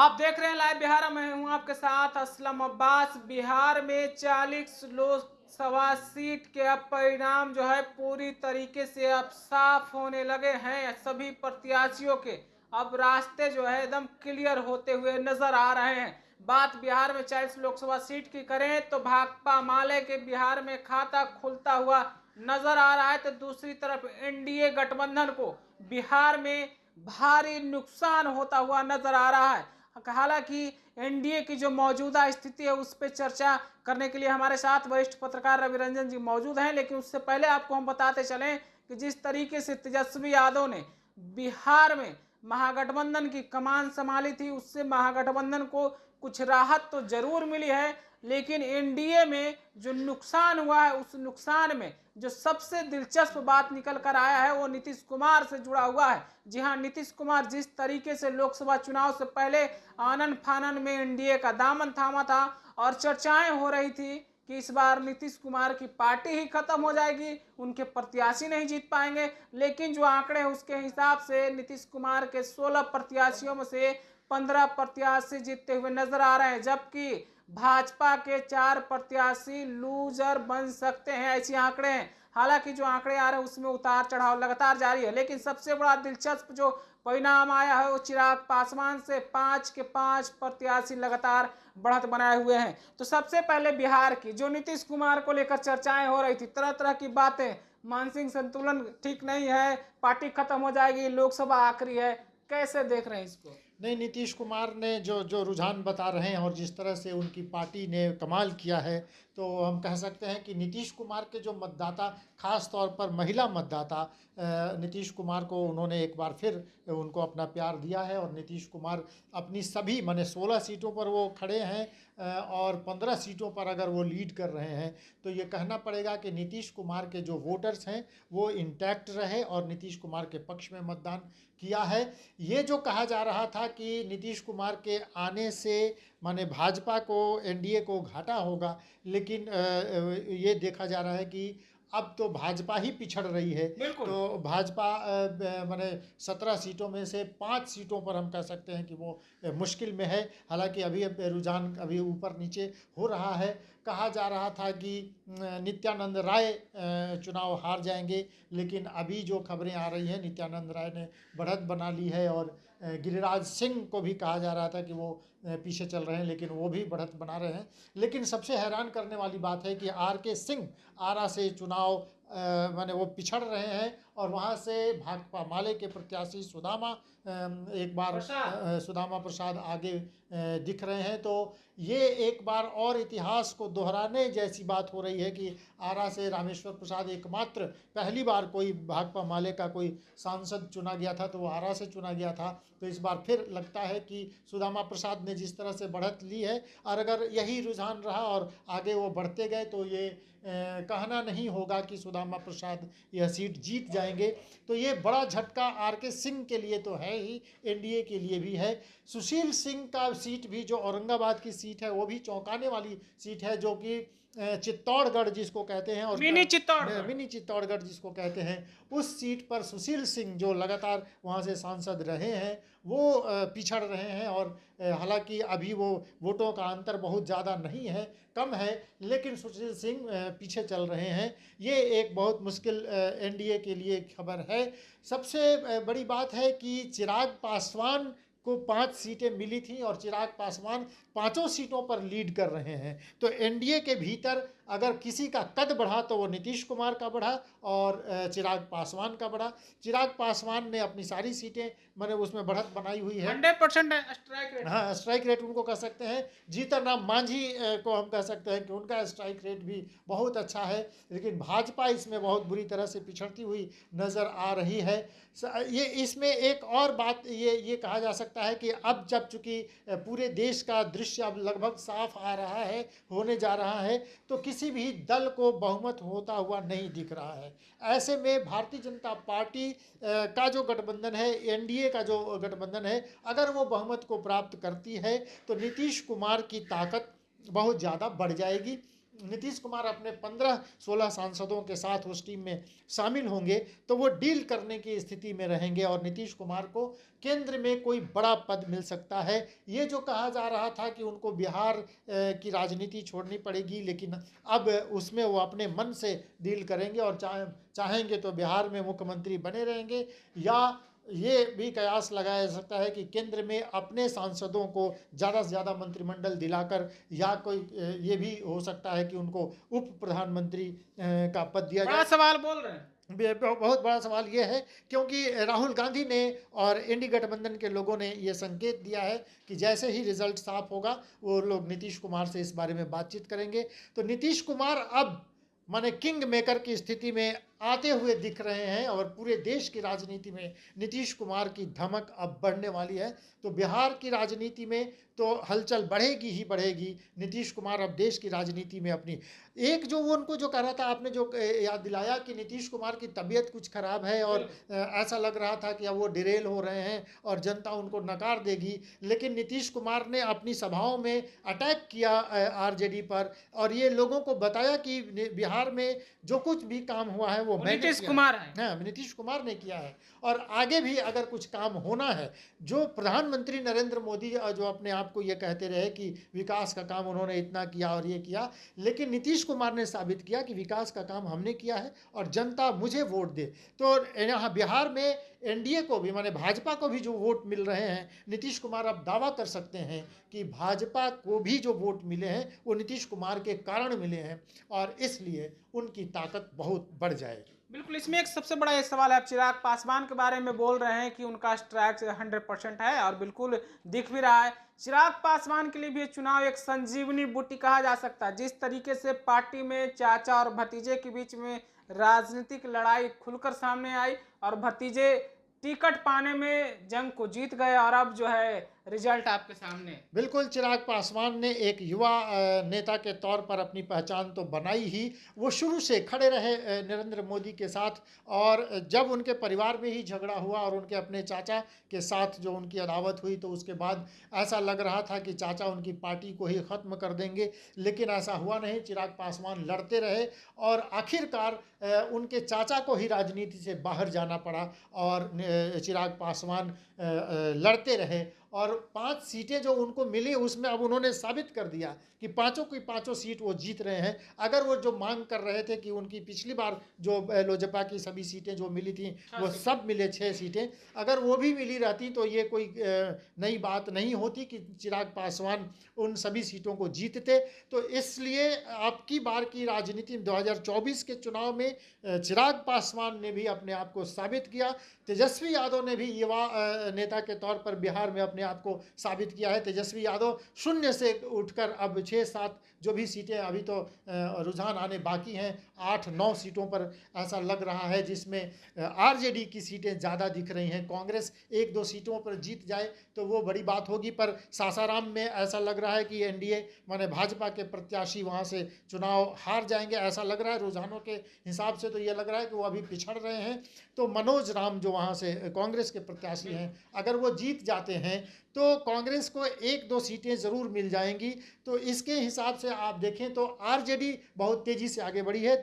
आप देख रहे हैं लाइव बिहार में हूं आपके साथ असलम अब्बास। बिहार में 40 लोकसभा सीट के अब परिणाम जो है पूरी तरीके से अब साफ होने लगे हैं। सभी प्रत्याशियों के अब रास्ते जो है एकदम क्लियर होते हुए नजर आ रहे हैं। बात बिहार में 40 लोकसभा सीट की करें तो भाकपा माले के बिहार में खाता खुलता हुआ नजर आ रहा है, तो दूसरी तरफ एनडीए गठबंधन को बिहार में भारी नुकसान होता हुआ नजर आ रहा है। हालांकि एनडीए की जो मौजूदा स्थिति है उस पर चर्चा करने के लिए हमारे साथ वरिष्ठ पत्रकार रवि रंजन जी मौजूद हैं, लेकिन उससे पहले आपको हम बताते चलें कि जिस तरीके से तेजस्वी यादव ने बिहार में महागठबंधन की कमान संभाली थी, उससे महागठबंधन को कुछ राहत तो जरूर मिली है, लेकिन एनडीए में जो नुकसान हुआ है उस नुकसान में जो सबसे दिलचस्प बात निकल कर आया है वो नीतीश कुमार से जुड़ा हुआ है। जी हां, नीतीश कुमार जिस तरीके से लोकसभा चुनाव से पहले आनन फानन में एनडीए का दामन थामा था और चर्चाएं हो रही थी कि इस बार नीतीश कुमार की पार्टी ही खत्म हो जाएगी, उनके प्रत्याशी नहीं जीत पाएंगे, लेकिन जो आंकड़े हैं उसके हिसाब से नीतीश कुमार के 16 प्रत्याशियों में से 15 प्रत्याशी जीतते हुए नजर आ रहे हैं, जबकि भाजपा के 4 प्रत्याशी लूजर बन सकते हैं, ऐसे आंकड़े हैं। हालांकि जो आंकड़े आ रहे हैं उसमें उतार चढ़ाव लगातार जारी है, लेकिन सबसे बड़ा दिलचस्प जो परिणाम आया है वो चिराग पासवान से 5 के 5 प्रत्याशी लगातार बढ़त बनाए हुए हैं। तो सबसे पहले बिहार की जो नीतीश कुमार को लेकर चर्चाएं हो रही थी, तरह तरह की बातें, मानसिक संतुलन ठीक नहीं है, पार्टी खत्म हो जाएगी, लोकसभा आखिरी है, कैसे देख रहे हैं इसको? नहीं, नीतीश कुमार ने जो जो रुझान बता रहे हैं और जिस तरह से उनकी पार्टी ने कमाल किया है, तो हम कह सकते हैं कि नीतीश कुमार के जो मतदाता, खास तौर पर महिला मतदाता, नीतीश कुमार को उन्होंने एक बार फिर उनको अपना प्यार दिया है। और नीतीश कुमार अपनी सभी माने 16 सीटों पर वो खड़े हैं, और 15 सीटों पर अगर वो लीड कर रहे हैं, तो ये कहना पड़ेगा कि नीतीश कुमार के जो वोटर्स हैं वो इंटैक्ट रहे और नीतीश कुमार के पक्ष में मतदान किया है। ये जो कहा जा रहा था कि नीतीश कुमार के आने से माने भाजपा को, एनडीए को घाटा होगा, लेकिन ये देखा जा रहा है कि अब तो भाजपा ही पिछड़ रही है। तो भाजपा माने 17 सीटों में से 5 सीटों पर हम कह सकते हैं कि वो मुश्किल में है। हालांकि अभी रुझान अभी ऊपर नीचे हो रहा है। कहा जा रहा था कि नित्यानंद राय चुनाव हार जाएंगे, लेकिन अभी जो खबरें आ रही हैं, नित्यानंद राय ने बढ़त बना ली है। और गिरिराज सिंह को भी कहा जा रहा था कि वो पीछे चल रहे हैं, लेकिन वो भी बढ़त बना रहे हैं। लेकिन सबसे हैरान करने वाली बात है कि आर के सिंह आरा से चुनाव माने वो पिछड़ रहे हैं, और वहाँ से भाकपा माले के प्रत्याशी एक बार सुदामा प्रसाद आगे दिख रहे हैं। तो ये एक बार और इतिहास को दोहराने जैसी बात हो रही है कि आरा से रामेश्वर प्रसाद एकमात्र पहली बार कोई भाकपा माले का कोई सांसद चुना गया था, तो वो आरा से चुना गया था। तो इस बार फिर लगता है कि सुदामा प्रसाद ने जिस तरह से बढ़त ली है, और अगर यही रुझान रहा और आगे वो बढ़ते गए, तो ये कहना नहीं होगा कि सुदामा प्रसाद यह सीट जीत जाएंगे। तो ये बड़ा झटका आर के सिंह के लिए तो है ही, एनडीए के लिए भी है। सुशील सिंह का सीट भी, जो औरंगाबाद की सीट है, वो भी चौंकाने वाली सीट है, जो कि चित्तौड़गढ़ जिसको कहते हैं, और मिनी चित्तौड़गढ़ जिसको कहते हैं, उस सीट पर सुशील सिंह जो लगातार वहाँ से सांसद रहे हैं, वो पिछड़ रहे हैं। और हालांकि अभी वो वोटों का अंतर बहुत ज़्यादा नहीं है, कम है, लेकिन सुशील सिंह पीछे चल रहे हैं। ये एक बहुत मुश्किल एनडीए के लिए खबर है। सबसे बड़ी बात है कि चिराग पासवान को 5 सीटें मिली थी और चिराग पासवान 5 सीटों पर लीड कर रहे हैं। तो एनडीए के भीतर अगर किसी का कद बढ़ा तो वो नीतीश कुमार का बढ़ा और चिराग पासवान का बढ़ा। चिराग पासवान ने अपनी सारी सीटें मैंने उसमें बढ़त बनाई हुई है, 100% स्ट्राइक रेट। हाँ, स्ट्राइक रेट उनको कह सकते हैं। जीतन राम मांझी को हम कह सकते हैं कि उनका स्ट्राइक रेट भी बहुत अच्छा है, लेकिन भाजपा इसमें बहुत बुरी तरह से पिछड़ती हुई नज़र आ रही है। ये इसमें एक और बात ये कहा जा सकता है कि अब जब चूँकि पूरे देश का दृश्य अब लगभग साफ आ रहा है, होने जा रहा है, तो किसी भी दल को बहुमत होता हुआ नहीं दिख रहा है। ऐसे में भारतीय जनता पार्टी का जो गठबंधन है, एनडीए का जो गठबंधन है, अगर वो बहुमत को प्राप्त करती है तो नीतीश कुमार की ताकत बहुत ज़्यादा बढ़ जाएगी। नीतीश कुमार अपने 15-16 सांसदों के साथ उस टीम में शामिल होंगे तो वो डील करने की स्थिति में रहेंगे और नीतीश कुमार को केंद्र में कोई बड़ा पद मिल सकता है। ये जो कहा जा रहा था कि उनको बिहार की राजनीति छोड़नी पड़ेगी, लेकिन अब उसमें वो अपने मन से डील करेंगे और चाहेंगे तो बिहार में मुख्यमंत्री बने रहेंगे, या ये भी कयास लगाया जा सकता है कि केंद्र में अपने सांसदों को ज़्यादा से ज़्यादा मंत्रिमंडल दिलाकर, या कोई ये भी हो सकता है कि उनको उप प्रधानमंत्री का पद दिया बड़ा जाए। सवाल बोल रहे हैं। बहुत बड़ा सवाल ये है क्योंकि राहुल गांधी ने और इंडी गठबंधन के लोगों ने ये संकेत दिया है कि जैसे ही रिजल्ट साफ होगा वो लोग नीतीश कुमार से इस बारे में बातचीत करेंगे। तो नीतीश कुमार अब माने किंग मेकर की स्थिति में आते हुए दिख रहे हैं और पूरे देश की राजनीति में नीतीश कुमार की धमक अब बढ़ने वाली है। तो बिहार की राजनीति में तो हलचल बढ़ेगी ही बढ़ेगी। नीतीश कुमार अब देश की राजनीति में अपनी एक जो वो उनको जो कह रहा था, आपने जो याद दिलाया कि नीतीश कुमार की तबीयत कुछ खराब है और ऐसा लग रहा था कि अब वो डिरेल हो रहे हैं और जनता उनको नकार देगी, लेकिन नीतीश कुमार ने अपनी सभाओं में अटैक किया आरजेडी पर और ये लोगों को बताया कि बिहार में जो कुछ भी काम हुआ है वो मैंने नीतीश किया कुमार है। हाँ, नीतीश कुमार ने किया है और आगे भी अगर कुछ काम होना है, जो प्रधानमंत्री नरेंद्र मोदी जो अपने आप को ये कहते रहे कि विकास का काम उन्होंने इतना किया और ये किया, लेकिन नीतीश कुमार ने साबित किया कि विकास का काम हमने किया है और जनता मुझे वोट दे। तो यहाँ बिहार में एनडीए को भी माने भाजपा को भी जो वोट मिल रहे हैं, नीतीश कुमार अब दावा कर सकते हैं कि भाजपा को भी जो वोट मिले हैं वो नीतीश कुमार के कारण मिले हैं और इसलिए उनकी ताकत बहुत बढ़ जाएगी। बिल्कुल, इसमें एक सबसे बड़ा ये सवाल है, आप चिराग पासवान के बारे में बोल रहे हैं कि उनका स्ट्राइक 100% है और बिल्कुल दिख भी रहा है। चिराग पासवान के लिए भी ये चुनाव एक संजीवनी बूटी कहा जा सकता है। जिस तरीके से पार्टी में चाचा और भतीजे के बीच में राजनीतिक लड़ाई खुलकर सामने आई और भतीजे टिकट पाने में जंग को जीत गए और अब जो है रिजल्ट आपके सामने। बिल्कुल, चिराग पासवान ने एक युवा नेता के तौर पर अपनी पहचान तो बनाई ही। वो शुरू से खड़े रहे नरेंद्र मोदी के साथ और जब उनके परिवार में ही झगड़ा हुआ और उनके अपने चाचा के साथ जो उनकी अदावत हुई तो उसके बाद ऐसा लग रहा था कि चाचा उनकी पार्टी को ही ख़त्म कर देंगे, लेकिन ऐसा हुआ नहीं। चिराग पासवान लड़ते रहे और आखिरकार उनके चाचा को ही राजनीति से बाहर जाना पड़ा और चिराग पासवान लड़ते रहे और 5 सीटें जो उनको मिली उसमें अब उन्होंने साबित कर दिया कि पांचों की पांचों सीट वो जीत रहे हैं। अगर वो जो मांग कर रहे थे कि उनकी पिछली बार जो लोजपा की सभी सीटें जो मिली थी वो सब मिले 6 सीटें, अगर वो भी मिली रहती तो ये कोई नई बात नहीं होती कि चिराग पासवान उन सभी सीटों को जीतते। तो इसलिए आपकी बार की राजनीति 2024 के चुनाव में चिराग पासवान ने भी अपने आप को साबित किया। तेजस्वी यादव ने भी युवा नेता के तौर पर बिहार में अपने आप को साबित किया है। तेजस्वी यादव शून्य से उठकर अब 6-7 जो भी सीटें अभी तो रुझान आने बाकी हैं, 8-9 सीटों पर ऐसा लग रहा है जिसमें आरजेडी की सीटें ज़्यादा दिख रही हैं। कांग्रेस 1-2 सीटों पर जीत जाए तो वो बड़ी बात होगी, पर सासाराम में ऐसा लग रहा है कि एनडीए माने भाजपा के प्रत्याशी वहाँ से चुनाव हार जाएंगे, ऐसा लग रहा है। रुझानों के हिसाब से तो ये लग रहा है कि वो अभी पिछड़ रहे हैं। तो मनोज राम जो वहाँ से कांग्रेस के प्रत्याशी हैं, अगर वो जीत जाते हैं तो कांग्रेस को 1-2 सीटें ज़रूर मिल जाएंगी। तो इसके हिसाब से आप देखें तो आरजेडी बहुत तेज़ी से आगे बढ़ी है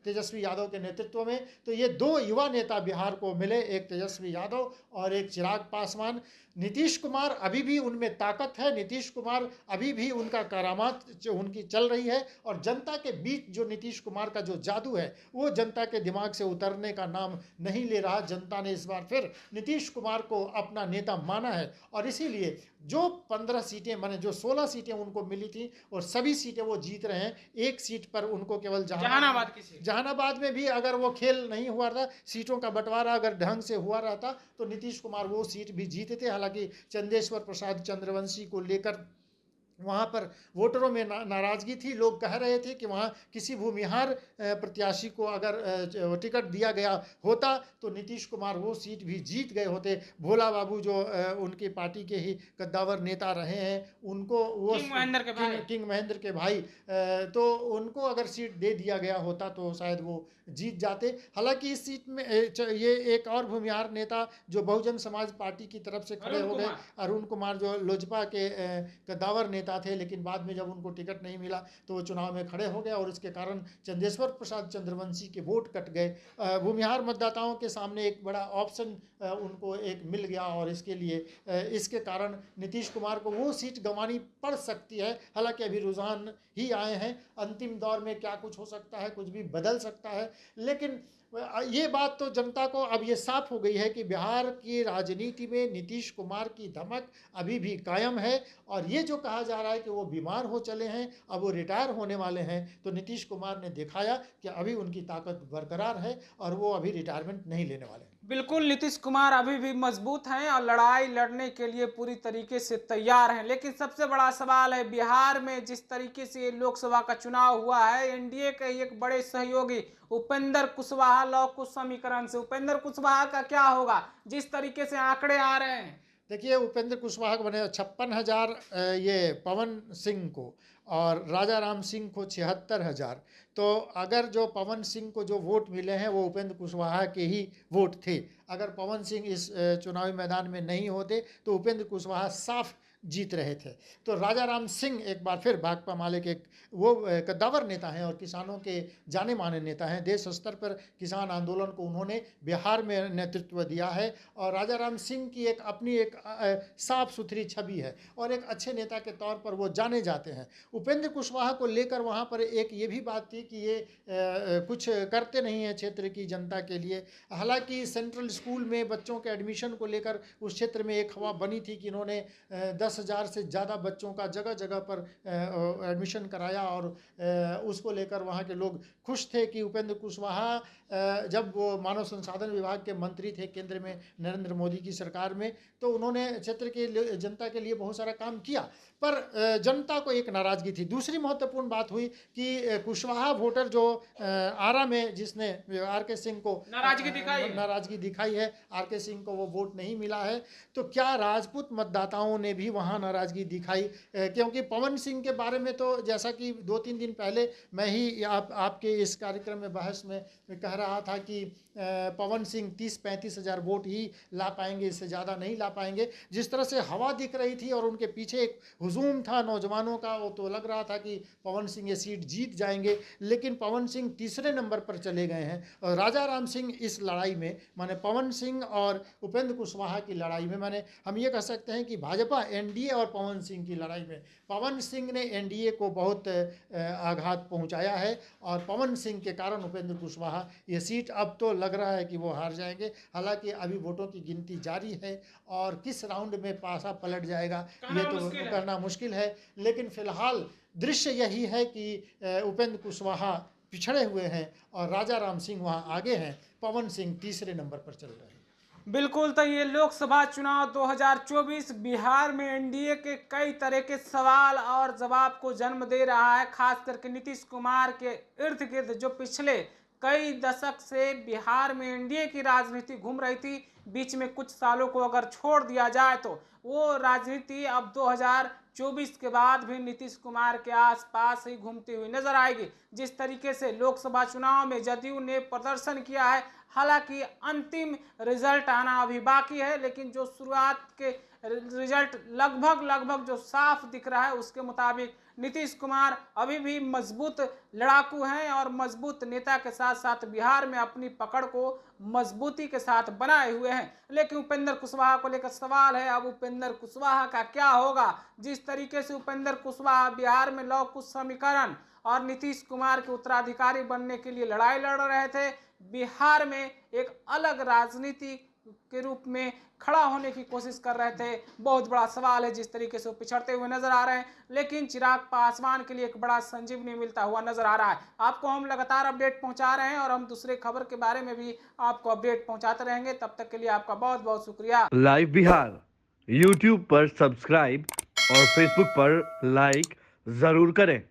तेजस्वी यादव के नेतृत्व में। तो ये 2 युवा नेता बिहार को मिले, एक तेजस्वी यादव और एक चिराग पासवान। नीतीश कुमार अभी भी उनमें ताकत है, नीतीश कुमार अभी भी उनका करामात जो उनकी चल रही है और जनता के बीच जो नीतीश कुमार का जो जादू है वो जनता के दिमाग से उतरने का नाम नहीं ले रहा। जनता ने इस बार फिर नीतीश कुमार को अपना नेता माना है और इसीलिए जो 15 सीटें माने जो 16 सीटें उनको मिली थी और सभी सीटें वो जीत रहे हैं। एक सीट पर उनको केवल जहानाबाद की सीट, जहानाबाद में भी अगर वो खेल नहीं हुआ था, सीटों का बंटवारा अगर ढंग से हुआ रहता तो नीतीश कुमार वो सीट भी जीते थे। हालांकि चंदेश्वर प्रसाद चंद्रवंशी को लेकर वहाँ पर वोटरों में नाराज़गी थी। लोग कह रहे थे कि वहाँ किसी भूमिहार प्रत्याशी को अगर टिकट दिया गया होता तो नीतीश कुमार वो सीट भी जीत गए होते। भोला बाबू जो उनकी पार्टी के ही कद्दावर नेता रहे हैं, उनको वो किंग महेंद्र के भाई, तो उनको अगर सीट दे दिया गया होता तो शायद वो जीत जाते। हालांकि इस सीट में ये एक और भूमिहार नेता जो बहुजन समाज पार्टी की तरफ से खड़े हो गए, अरुण कुमार जो लोजपा के कद्दावर नेता नेता थे, लेकिन बाद में जब उनको टिकट नहीं मिला तो वो चुनाव में खड़े हो गए और इसके कारण चंदेश्वर प्रसाद चंद्रवंशी के वोट कट गए। भूमिहार मतदाताओं के सामने एक बड़ा ऑप्शन उनको एक मिल गया और इसके लिए इसके कारण नीतीश कुमार को वो सीट गंवानी पड़ सकती है। हालांकि अभी रुझान ही आए हैं, अंतिम दौर में क्या कुछ हो सकता है, कुछ भी बदल सकता है, लेकिन ये बात तो जनता को अब ये साफ हो गई है कि बिहार की राजनीति में नीतीश कुमार की धमक अभी भी कायम है। और ये जो कहा जा रहा है कि वो बीमार हो चले हैं, अब वो रिटायर होने वाले हैं, तो नीतीश कुमार ने दिखाया कि अभी उनकी ताकत बरकरार है और वो अभी रिटायरमेंट नहीं लेने वाले हैं। बिल्कुल, नीतीश कुमार अभी भी मजबूत हैं और लड़ाई लड़ने के लिए पूरी तरीके से तैयार हैं। लेकिन सबसे बड़ा सवाल है, बिहार में जिस तरीके से लोकसभा का चुनाव हुआ है, एनडीए के एक बड़े सहयोगी उपेंद्र कुशवाहा लौ कुश समीकरण से, उपेंद्र कुशवाहा का क्या होगा जिस तरीके से आंकड़े आ रहे हैं? देखिए, उपेंद्र कुशवाहा को बने 56,000 ये पवन सिंह को और राजा राम सिंह को 76,000। तो अगर जो पवन सिंह को जो वोट मिले हैं वो उपेंद्र कुशवाहा के ही वोट थे। अगर पवन सिंह इस चुनावी मैदान में नहीं होते तो उपेंद्र कुशवाहा साफ जीत रहे थे। तो राजा राम सिंह एक बार फिर भाकपा माले के वो कद्दावर नेता हैं और किसानों के जाने माने नेता हैं। देश स्तर पर किसान आंदोलन को उन्होंने बिहार में नेतृत्व दिया है और राजा राम सिंह की एक अपनी एक साफ सुथरी छवि है और एक अच्छे नेता के तौर पर वो जाने जाते हैं। उपेंद्र कुशवाहा को लेकर वहाँ पर एक ये भी बात थी कि ये कुछ करते नहीं हैं क्षेत्र की जनता के लिए। हालांकि सेंट्रल स्कूल में बच्चों के एडमिशन को लेकर उस क्षेत्र में एक हवा बनी थी कि इन्होंने 10,000 से ज़्यादा बच्चों का जगह जगह पर एडमिशन कराया और उसको लेकर वहाँ के लोग खुश थे कि उपेंद्र कुशवाहा जब वो मानव संसाधन विभाग के मंत्री थे केंद्र में नरेंद्र मोदी की सरकार में, तो उन्होंने क्षेत्र के जनता के लिए बहुत सारा काम किया। पर जनता को एक नाराज़गी थी। दूसरी महत्वपूर्ण बात हुई कि कुशवाहा वोटर जो आरा में जिसने आर के सिंह को नाराज़गी दिखाई है, आर के सिंह को वो वोट नहीं मिला है, तो क्या राजपूत मतदाताओं ने भी वहाँ नाराज़गी दिखाई? क्योंकि पवन सिंह के बारे में तो जैसा कि 2-3 दिन पहले मैं ही आपके इस कार्यक्रम में बहस में कह रहा था कि पवन सिंह 30-35 हज़ार वोट ही ला पाएंगे, इससे ज़्यादा नहीं ला पाएंगे। जिस तरह से हवा दिख रही थी और उनके पीछे एक हुजूम था नौजवानों का, वो तो लग रहा था कि पवन सिंह ये सीट जीत जाएंगे, लेकिन पवन सिंह तीसरे नंबर पर चले गए हैं। और राजा राम सिंह इस लड़ाई में, माने पवन सिंह और उपेंद्र कुशवाहा की लड़ाई में, माने हम ये कह सकते हैं कि भाजपा एनडीए और पवन सिंह की लड़ाई में पवन सिंह ने एनडीए को बहुत आघात पहुंचाया है और पवन सिंह के कारण उपेंद्र कुशवाहा ये सीट अब तो लग रहा है कि वो हार जाएंगे। हालांकि अभी वोटों की गिनती जारी है और किस राउंड में पासा पलट जाएगा ये तो कहना मुश्किल है, लेकिन फिलहाल दृश्य यही है कि उपेंद्र कुशवाहा पिछड़े हुए हैं और राजा राम सिंह वहाँ आगे हैं, पवन सिंह तीसरे नंबर पर चल रहे हैं। बिल्कुल, तो ये लोकसभा चुनाव 2024 बिहार में एनडीए के कई तरह के सवाल और जवाब को जन्म दे रहा है। खास करके नीतीश कुमार के इर्द गिर्द जो पिछले कई दशक से बिहार में एनडीए की राजनीति घूम रही थी, बीच में कुछ सालों को अगर छोड़ दिया जाए तो वो राजनीति अब 2024 के बाद भी नीतीश कुमार के आसपास ही घूमती हुई नजर आएगी। जिस तरीके से लोकसभा चुनाव में जदयू ने प्रदर्शन किया है, हालांकि अंतिम रिजल्ट आना अभी बाकी है, लेकिन जो शुरुआत के रिजल्ट लगभग जो साफ दिख रहा है उसके मुताबिक नीतीश कुमार अभी भी मजबूत लड़ाकू हैं और मजबूत नेता के साथ साथ बिहार में अपनी पकड़ को मजबूती के साथ बनाए हुए हैं। लेकिन उपेंद्र कुशवाहा को लेकर सवाल है, अब उपेंद्र कुशवाहा का क्या होगा? जिस तरीके से उपेंद्र कुशवाहा बिहार में लौ कुश समीकरण और नीतीश कुमार के उत्तराधिकारी बनने के लिए लड़ाई लड़ रहे थे, बिहार में एक अलग राजनीति के रूप में खड़ा होने की कोशिश कर रहे थे। बहुत बड़ा सवाल है जिस तरीके से वो पिछड़ते हुए नजर आ रहे हैं, लेकिन चिराग पासवान के लिए एक बड़ा संजीवनी मिलता हुआ नजर आ रहा है। आपको हम लगातार अपडेट पहुंचा रहे हैं और हम दूसरे खबर के बारे में भी आपको अपडेट पहुंचाते रहेंगे। तब तक के लिए आपका बहुत बहुत शुक्रिया। लाइव बिहार यूट्यूब पर सब्सक्राइब और फेसबुक पर लाइक जरूर करें।